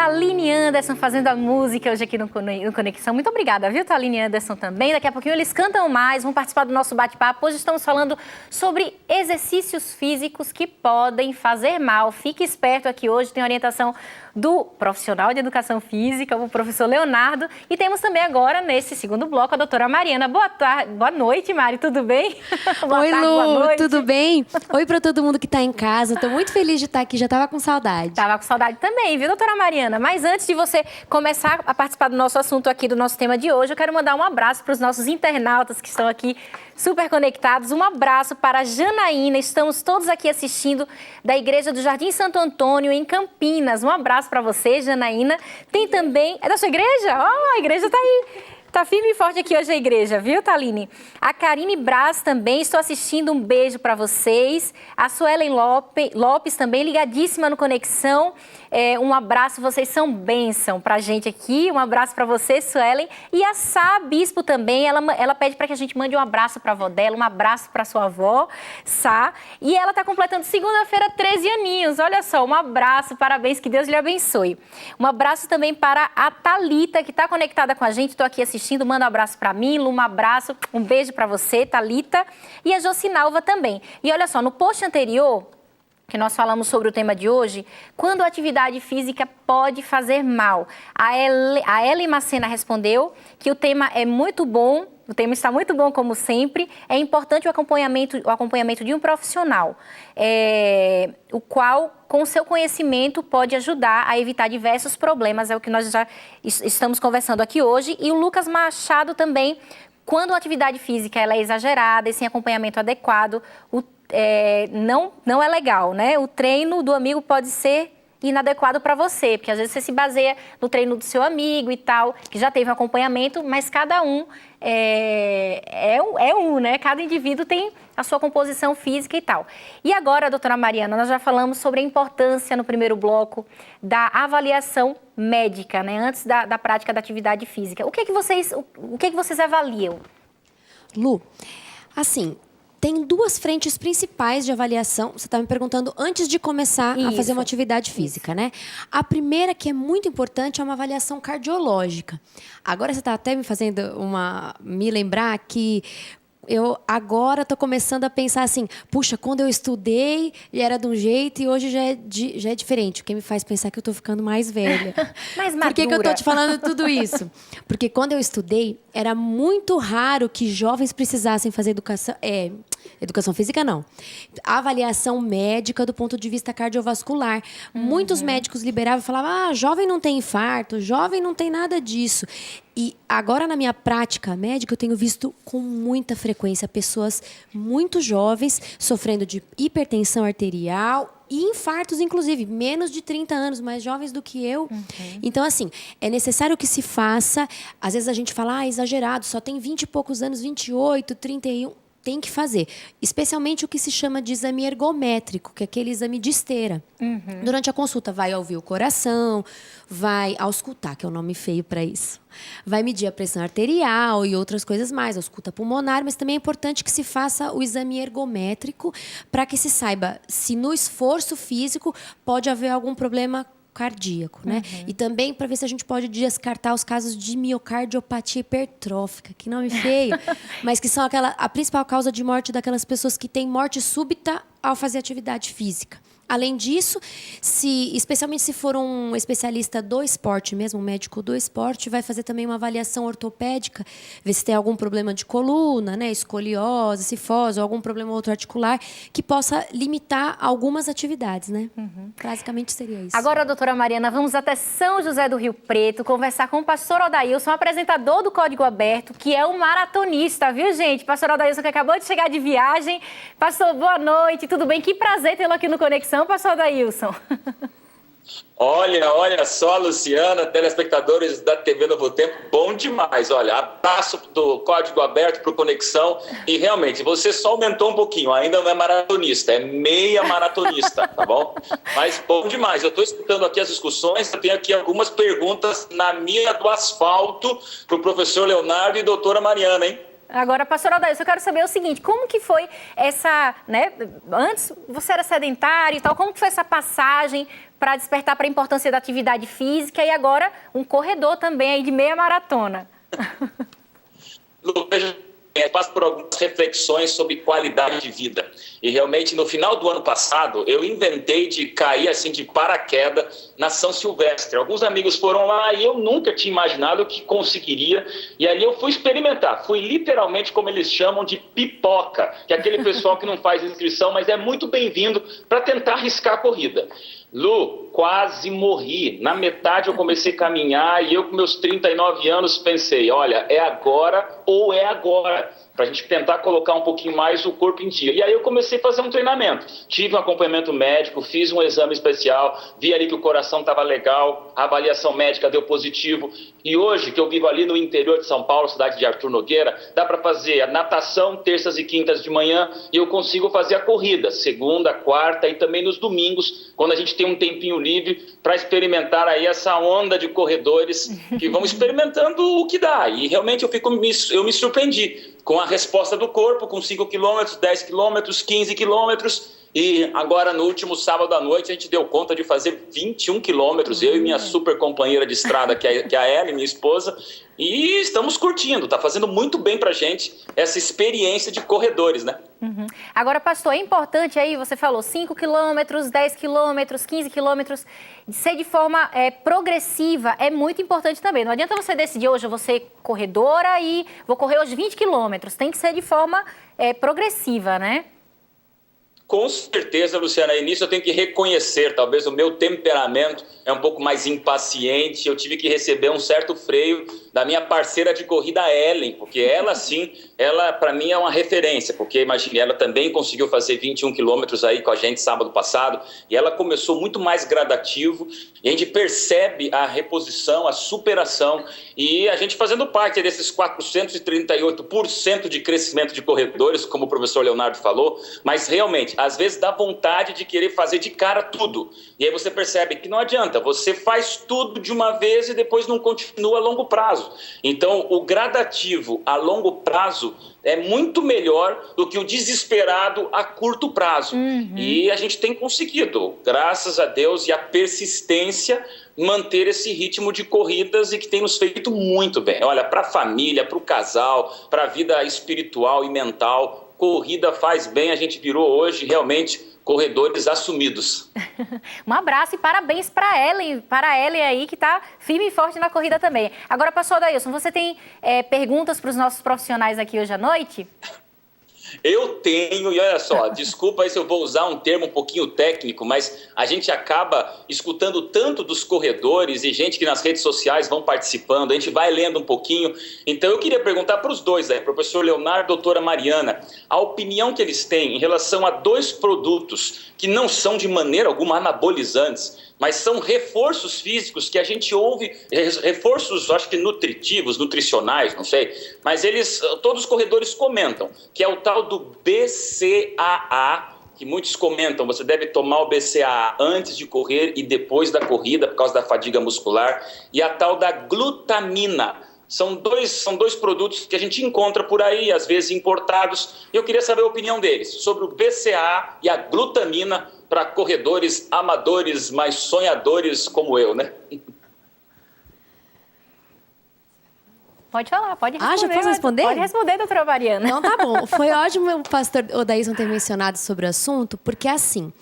Thaline Anderson fazendo a música hoje aqui no Conexão. Muito obrigada, viu, Thaline Anderson também. Daqui a pouquinho eles cantam mais, vão participar do nosso bate-papo. Hoje estamos falando sobre exercícios físicos que podem fazer mal. Fique esperto aqui hoje, tem orientação do profissional de educação física, o professor Leonardo. E temos também agora, nesse segundo bloco, a doutora Mariana. Boa noite, Mari, tudo bem? Oi, Lu, tudo bem? Oi para todo mundo que está em casa. Estou muito feliz de estar aqui, já estava com saudade. Estava com saudade também, viu, doutora Mariana? Mas antes de você começar a participar do nosso assunto aqui, do nosso tema de hoje, eu quero mandar um abraço para os nossos internautas que estão aqui super conectados. Um abraço para a Janaína, estamos todos aqui assistindo da Igreja do Jardim Santo Antônio, em Campinas. Um abraço para você, Janaína. Tem também... É da sua igreja? Oh, a igreja está aí. Tá firme e forte aqui hoje a igreja, viu, Thaline? A Karine Braz também, estou assistindo, um beijo para vocês. A Suelen Lopes também, ligadíssima no Conexão. Um abraço, vocês são bênção pra gente aqui. Um abraço para você, Suelen. E a Sá Bispo também, ela pede para que a gente mande um abraço para a avó dela, um abraço para sua avó, Sá. E ela está completando segunda-feira 13 aninhos. Olha só, um abraço, parabéns, que Deus lhe abençoe. Um abraço também para a Thalita, que está conectada com a gente. Estou aqui assistindo. Manda um abraço para mim, Lu, um abraço, um beijo para você, Thalita, e a Jocinalva também. E olha só, no post anterior, que nós falamos sobre o tema de hoje, quando a atividade física pode fazer mal. A Ellen Macena respondeu que o tema é muito bom, o tema está muito bom como sempre, é importante o acompanhamento de um profissional, o qual, com seu conhecimento, pode ajudar a evitar diversos problemas, é o que nós já estamos conversando aqui hoje. E o Lucas Machado também, quando a atividade física ela é exagerada e sem acompanhamento adequado, não é legal, né? O treino do amigo pode ser inadequado para você, porque às vezes você se baseia no treino do seu amigo e tal, que já teve um acompanhamento, mas cada um né? Cada indivíduo tem a sua composição física e tal. E agora, doutora Mariana, nós já falamos sobre a importância no primeiro bloco da avaliação médica, né? Antes da prática da atividade física. O que é que vocês avaliam? Lu, assim, tem duas frentes principais de avaliação. Você está me perguntando antes de começar a fazer uma atividade física, né? A primeira, que é muito importante, é uma avaliação cardiológica. Agora você está até me fazendo me lembrar que eu agora estou começando a pensar assim, puxa, quando eu estudei era de um jeito e hoje já é diferente. O que me faz pensar que eu estou ficando mais velha. Mais madura. Por que eu estou te falando tudo isso? Porque quando eu estudei, era muito raro que jovens precisassem fazer educação física, não. Avaliação médica do ponto de vista cardiovascular. Muitos médicos liberavam e falavam, jovem não tem infarto, jovem não tem nada disso. E agora, na minha prática médica, eu tenho visto com muita frequência pessoas muito jovens sofrendo de hipertensão arterial e infartos, inclusive, menos de 30 anos, mais jovens do que eu. Então, assim, é necessário que se faça. Às vezes a gente fala, exagerado, só tem 20 e poucos anos, 28, 31... Tem que fazer, especialmente o que se chama de exame ergométrico, que é aquele exame de esteira. Durante a consulta, vai ouvir o coração, vai auscultar, que é o nome feio para isso. Vai medir a pressão arterial e outras coisas mais, ausculta pulmonar, mas também é importante que se faça o exame ergométrico para que se saiba se no esforço físico pode haver algum problema cardíaco, né? E também para ver se a gente pode descartar os casos de miocardiopatia hipertrófica, que nome feio, mas que são a principal causa de morte daquelas pessoas que têm morte súbita ao fazer atividade física. Além disso, especialmente se for um especialista do esporte mesmo, um médico do esporte, vai fazer também uma avaliação ortopédica, ver se tem algum problema de coluna, né, escoliose, cifose, ou algum problema outro articular, que possa limitar algumas atividades, né? Basicamente seria isso. Agora, doutora Mariana, vamos até São José do Rio Preto conversar com o pastor Odailson, apresentador do Código Aberto, que é um maratonista, viu, gente? Pastor Odailson, que acabou de chegar de viagem. Pastor, boa noite, tudo bem? Que prazer tê-lo aqui no Conexão, pastor Odailson. Olha só, Luciana, telespectadores da TV Novo Tempo, bom demais. Olha, abraço do Código Aberto para o Conexão. E realmente, você só aumentou um pouquinho, ainda não é maratonista, é meia maratonista, tá bom? Mas bom demais, eu estou escutando aqui as discussões, eu tenho aqui algumas perguntas na mira do asfalto para o professor Leonardo e doutora Mariana, hein? Agora, pastor Odailson, eu quero saber o seguinte, como que foi essa, né, antes você era sedentário e tal, como que foi essa passagem para despertar para a importância da atividade física e agora um corredor também aí de meia maratona? Lu, eu passo por algumas reflexões sobre qualidade de vida. E realmente, no final do ano passado, eu inventei de cair assim de paraquedas na São Silvestre. Alguns amigos foram lá e eu nunca tinha imaginado que conseguiria. E ali eu fui experimentar. Fui literalmente, como eles chamam, de pipoca, que é aquele pessoal que não faz inscrição, mas é muito bem-vindo para tentar arriscar a corrida. Lu, quase morri. Na metade eu comecei a caminhar e eu com meus 39 anos pensei, olha, é agora ou é agora, para a gente tentar colocar um pouquinho mais o corpo em dia. E aí eu comecei a fazer um treinamento. Tive um acompanhamento médico, fiz um exame especial, vi ali que o coração estava legal, a avaliação médica deu positivo. E hoje, que eu vivo ali no interior de São Paulo, cidade de Arthur Nogueira, dá para fazer a natação terças e quintas de manhã e eu consigo fazer a corrida, segunda, quarta e também nos domingos, quando a gente tem um tempinho livre para experimentar aí essa onda de corredores que vão experimentando o que dá. E realmente eu me surpreendi com a resposta do corpo, com 5 quilômetros, 10 quilômetros, 15 quilômetros. E agora, no último sábado à noite, a gente deu conta de fazer 21 quilômetros, eu e minha super companheira de estrada, que é a Ellie, minha esposa, e estamos curtindo, está fazendo muito bem para a gente essa experiência de corredores, né? Uhum. Agora, pastor, é importante aí, você falou 5 quilômetros, 10 quilômetros, 15 quilômetros, ser de forma progressiva é muito importante também. Não adianta você decidir hoje eu vou ser corredora e vou correr hoje 20 quilômetros, tem que ser de forma progressiva, né? Com certeza, Luciana, e nisso eu tenho que reconhecer, talvez o meu temperamento é um pouco mais impaciente, eu tive que receber um certo freio da minha parceira de corrida, Ellen, porque ela sim, ela para mim é uma referência, porque imagine, ela também conseguiu fazer 21 quilômetros aí com a gente sábado passado, e ela começou muito mais gradativo, e a gente percebe a reposição, a superação, e a gente fazendo parte desses 438% de crescimento de corredores, como o professor Leonardo falou, mas realmente, às vezes dá vontade de querer fazer de cara tudo. E aí você percebe que não adianta, você faz tudo de uma vez e depois não continua a longo prazo. Então, o gradativo a longo prazo é muito melhor do que o desesperado a curto prazo. Uhum. E a gente tem conseguido, graças a Deus e a persistência, manter esse ritmo de corridas e que tem nos feito muito bem. Olha, para a família, para o casal, para a vida espiritual e mental, corrida faz bem, a gente virou hoje realmente corredores assumidos. Um abraço e parabéns para a Ellen aí que está firme e forte na corrida também. Agora, pastor Odailson, você tem perguntas para os nossos profissionais aqui hoje à noite? Eu tenho, e olha só, desculpa aí se eu vou usar um termo um pouquinho técnico, mas a gente acaba escutando tanto dos corredores e gente que nas redes sociais vão participando, a gente vai lendo um pouquinho. Então eu queria perguntar para os dois aí, professor Leonardo, doutora Mariana, a opinião que eles têm em relação a dois produtos que não são de maneira alguma anabolizantes, mas são reforços físicos que a gente ouve, reforços, acho que nutritivos, nutricionais, não sei, mas todos os corredores comentam, que é o tal do BCAA, que muitos comentam, você deve tomar o BCAA antes de correr e depois da corrida, por causa da fadiga muscular, e a tal da glutamina. São dois produtos que a gente encontra por aí, às vezes importados, e eu queria saber a opinião deles sobre o BCAA e a glutamina para corredores amadores, mas sonhadores como eu, né? Pode falar, pode responder. Já posso responder? Pode responder, doutora Mariana. Então tá bom. Foi ótimo o pastor Odailson ter mencionado sobre o assunto, porque assim,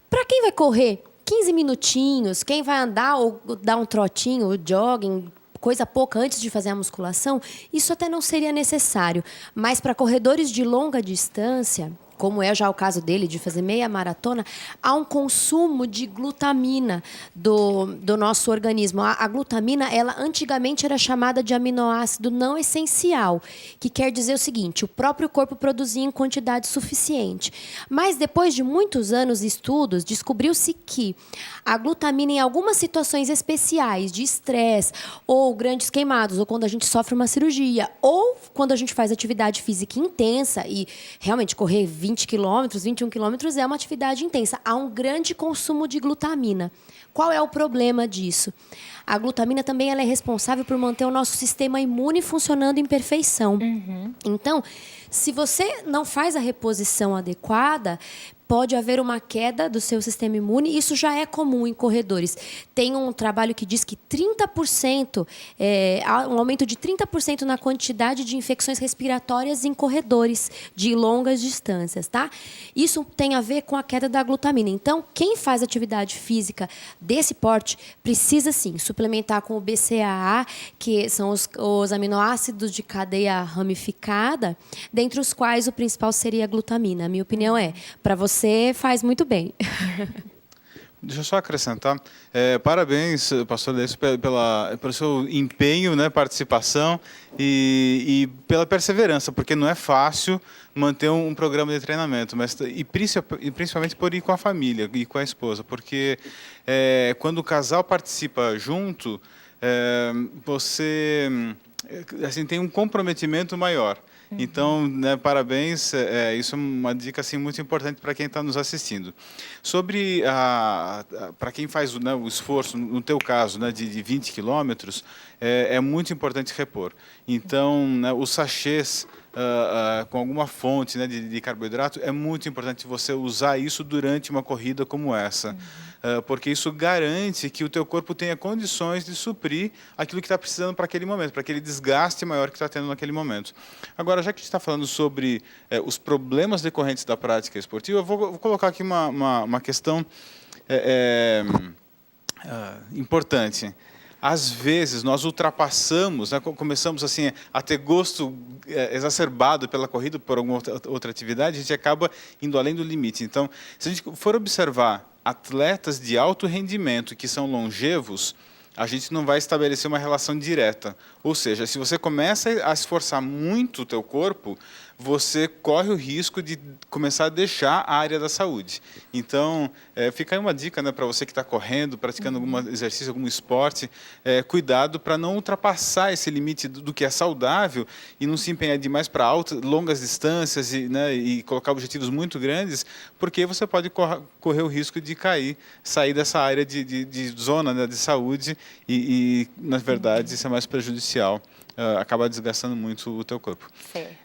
para quem vai correr 15 minutinhos, quem vai andar ou dar um trotinho, ou jogging, coisa pouca antes de fazer a musculação, isso até não seria necessário. Mas para corredores de longa distância, como é já o caso dele, de fazer meia maratona, há um consumo de glutamina do nosso organismo. A glutamina, ela antigamente era chamada de aminoácido não essencial, que quer dizer o seguinte, o próprio corpo produzia em quantidade suficiente. Mas depois de muitos anos de estudos, descobriu-se que a glutamina, em algumas situações especiais de estresse, ou grandes queimados, ou quando a gente sofre uma cirurgia, ou quando a gente faz atividade física intensa e realmente correr 20 quilômetros, 21 quilômetros é uma atividade intensa. Há um grande consumo de glutamina. Qual é o problema disso? A glutamina também ela é responsável por manter o nosso sistema imune funcionando em perfeição. Então, se você não faz a reposição adequada, pode haver uma queda do seu sistema imune. Isso já é comum em corredores. Tem um trabalho que diz que 30%, há um aumento de 30% na quantidade de infecções respiratórias em corredores de longas distâncias, tá? Isso tem a ver com a queda da glutamina. Então, quem faz atividade física desse porte precisa, sim, suplementar com o BCAA, que são os aminoácidos de cadeia ramificada, dentre os quais o principal seria a glutamina. A minha opinião é, para você faz muito bem. Deixa eu só acrescentar. Parabéns, pastor Lécio, pelo seu empenho, né, participação e pela perseverança, porque não é fácil manter um programa de treinamento, e principalmente por ir com a família e com a esposa, porque quando o casal participa junto, você assim, tem um comprometimento maior. Então, né, parabéns, isso é uma dica assim, muito importante para quem está nos assistindo. Sobre, para quem faz o esforço, no teu caso, né, de 20 quilômetros, é muito importante repor. Então, né, os sachês com alguma fonte, né, de carboidrato, é muito importante você usar isso durante uma corrida como essa. Porque isso garante que o teu corpo tenha condições de suprir aquilo que está precisando para aquele momento, para aquele desgaste maior que está tendo naquele momento. Agora, já que a gente está falando sobre os problemas decorrentes da prática esportiva, eu vou colocar aqui uma questão importante. Às vezes, nós ultrapassamos, né, começamos assim, a ter gosto exacerbado pela corrida, por alguma outra atividade, a gente acaba indo além do limite. Então, se a gente for observar atletas de alto rendimento que são longevos, a gente não vai estabelecer uma relação direta. Ou seja, se você começa a esforçar muito o teu corpo, você corre o risco de começar a deixar a área da saúde. Então, fica aí uma dica, né, para você que está correndo, praticando algum exercício, algum esporte, cuidado para não ultrapassar esse limite do que é saudável e não se empenhar demais para longas distâncias e colocar objetivos muito grandes, porque você pode correr o risco de sair dessa área de zona, né, de saúde e, na verdade, isso é mais prejudicial, acaba desgastando muito o teu corpo. Certo.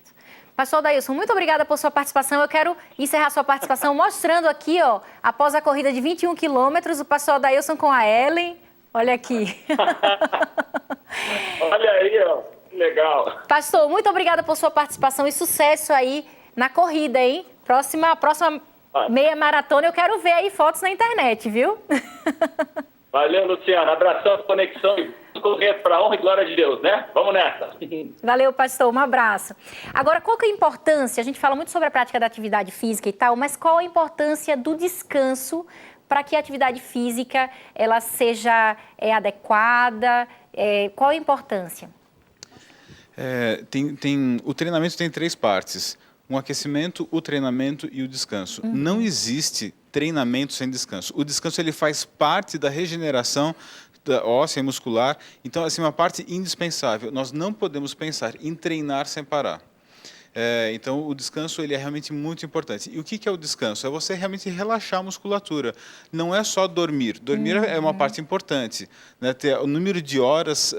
Pastor Dailson, muito obrigada por sua participação. Eu quero encerrar sua participação mostrando aqui, ó, após a corrida de 21 quilômetros, o pastor Dailson com a Ellen. Olha aqui. Olha aí, ó, legal. Pastor, muito obrigada por sua participação e sucesso aí na corrida, hein? Próxima meia maratona, eu quero ver aí fotos na internet, viu? Valeu, Luciano. Abração, conexão e correr para a honra e glória de Deus, né? Vamos nessa. Valeu, pastor. Um abraço. Agora, qual que é a importância? A gente fala muito sobre a prática da atividade física e tal, mas qual a importância do descanso para que a atividade física ela seja adequada? Qual a importância? O treinamento tem 3 partes. Um aquecimento, o treinamento e o descanso. Não existe treinamento sem descanso. O descanso ele faz parte da regeneração óssea e muscular, então assim, uma parte indispensável. Nós não podemos pensar em treinar sem parar. Então, o descanso ele é realmente muito importante. E o que é o descanso? É você realmente relaxar a musculatura. Não é só dormir. Dormir é uma parte importante, né? Ter o número de horas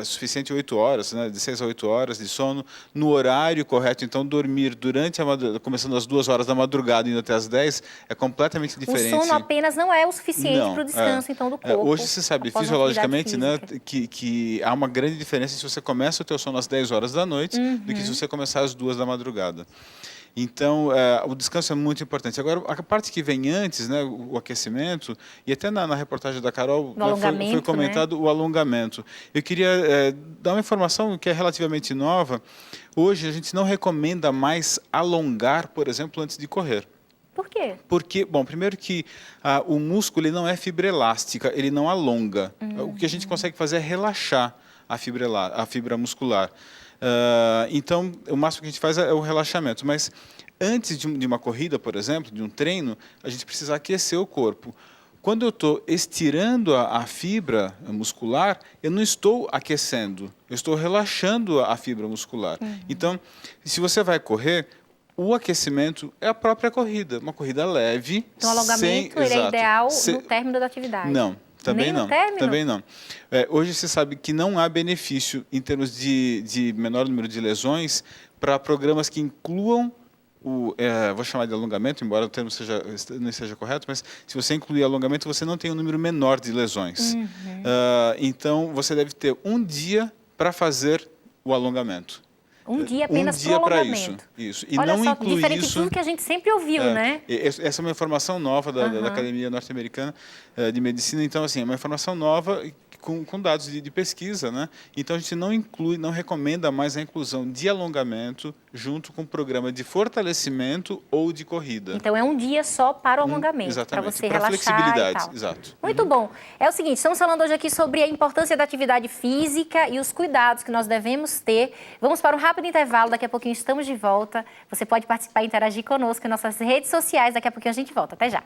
suficiente, 8 horas, né? De 6 a 8 horas de sono, no horário correto. Então, dormir durante começando às 2 horas da madrugada e indo até às 10, é completamente diferente. O sono apenas não é o suficiente para o descanso, então, do corpo. Hoje se sabe fisiologicamente, né, que há uma grande diferença se você começa o teu sono às 10 horas da noite do que se você começar às 2 da madrugada. Então, o descanso é muito importante. Agora, a parte que vem antes, né, o aquecimento, e até na reportagem da Carol foi comentado, né, o alongamento. Eu queria dar uma informação que é relativamente nova. Hoje, a gente não recomenda mais alongar, por exemplo, antes de correr. Por quê? Porque, bom, primeiro que o músculo ele não é fibra elástica, ele não alonga. O que a gente consegue fazer é relaxar a fibra muscular. Então, o máximo que a gente faz é o relaxamento. Mas antes de uma corrida, por exemplo, de um treino, a gente precisa aquecer o corpo. Quando eu estou estirando a fibra muscular, eu não estou aquecendo, eu estou relaxando a fibra muscular. Então, se você vai correr, O aquecimento é a própria corrida, uma corrida leve. Então, o alongamento ele é ideal no término da atividade. Não, também Nem não. no término? Também não. Hoje se sabe que não há benefício em termos de menor número de lesões para programas que incluam vou chamar de alongamento, embora o termo não seja correto, mas se você incluir alongamento, você não tem um número menor de lesões. Então, você deve ter um dia para fazer o alongamento. Um dia apenas para o alongamento. Isso. E Olha não só, incluir diferente isso, de tudo que a gente sempre ouviu, né? Essa é uma informação nova da Academia Norte-Americana de Medicina. Então, assim, é uma informação nova com dados de pesquisa, né? Então, a gente não recomenda mais a inclusão de alongamento junto com o programa de fortalecimento ou de corrida. Então, é um dia só para o alongamento, para você relaxar flexibilidade, e tal. Exato. Muito bom. É o seguinte, estamos falando hoje aqui sobre a importância da atividade física e os cuidados que nós devemos ter. Vamos para um rápido intervalo, daqui a pouquinho estamos de volta. Você pode participar e interagir conosco em nossas redes sociais, daqui a pouquinho a gente volta. Até já.